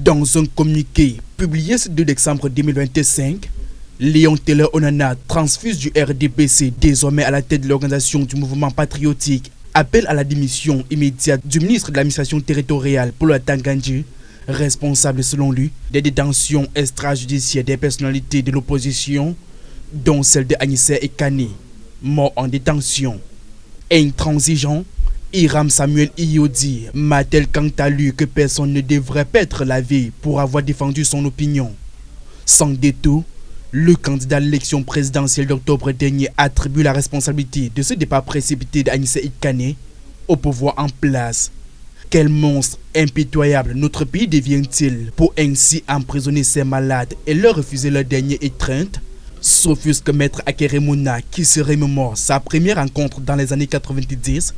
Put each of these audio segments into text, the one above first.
Dans un communiqué publié ce 2 décembre 2025, Léon Taylor Onana, transfuse du RDPC, désormais à la tête de l'organisation du mouvement patriotique, appelle à la démission immédiate du ministre de l'administration territoriale Paul Atangandji, responsable selon lui des détentions extrajudiciaires des personnalités de l'opposition, dont celle de Anissé Ekane, mort en détention. Intransigeant, Hiram Samuel Iyodi martèle quant à lui que personne ne devrait perdre la vie pour avoir défendu son opinion. Sans détour, le candidat à l'élection présidentielle d'octobre dernier attribue la responsabilité de ce départ précipité d'Anissé Ekane au pouvoir en place. Quel monstre impitoyable notre pays devient-il pour ainsi emprisonner ses malades et leur refuser leur dernière étreinte? S'offusque Maître Akeremouna qui se remémore sa première rencontre dans les années 90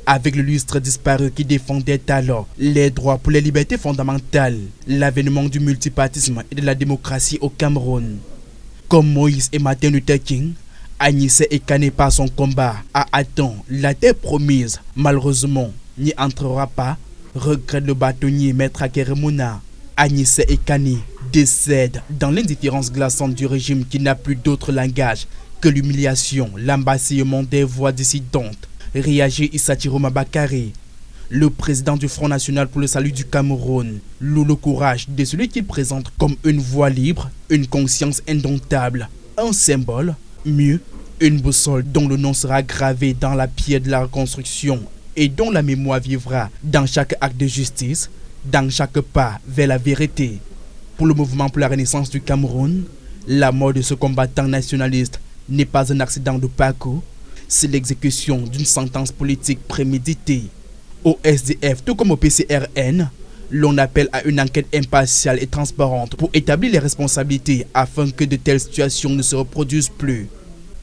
avec le lustre disparu qui défendait alors les droits pour les libertés fondamentales, l'avènement du multipartisme et de la démocratie au Cameroun. Comme Moïse et Martin Luther King, Anissé Ekane par son combat a atteint la terre promise. Malheureusement, n'y entrera pas, regrette le bâtonnier Maître Akeremouna. Anissé Ekane décède dans l'indifférence glaçante du régime qui n'a plus d'autre langage que l'humiliation, l'embassillement des voix dissidentes. Réagit Issachiro Mabakare, le président du Front National pour le Salut du Cameroun, loue le courage de celui qu'il présente comme une voix libre, une conscience indomptable, un symbole, mieux, une boussole dont le nom sera gravé dans la pierre de la reconstruction et dont la mémoire vivra dans chaque acte de justice, dans chaque pas vers la vérité. Pour le mouvement pour la renaissance du Cameroun, la mort de ce combattant nationaliste n'est pas un accident de parcours, c'est l'exécution d'une sentence politique préméditée. Au SDF, tout comme au PCRN, l'on appelle à une enquête impartiale et transparente pour établir les responsabilités afin que de telles situations ne se reproduisent plus.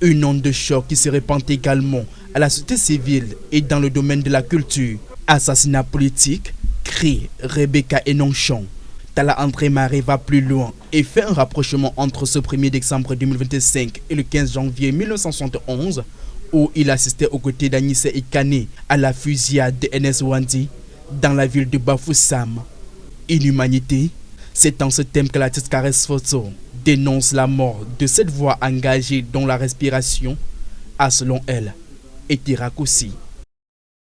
Une onde de choc qui se répand également à la société civile et dans le domaine de la culture. Assassinat politique, cris, Rebecca et Nonchon. Talla André Maré va plus loin et fait un rapprochement entre ce 1er décembre 2025 et le 15 janvier 1971 où il assistait aux côtés d'Anissé Ekane à la fusillade de NS Wandi dans la ville de Bafoussam. Inhumanité, c'est en ce thème que l'artiste Caresse Photo dénonce la mort de cette voix engagée dont la respiration a selon elle été raccourcie.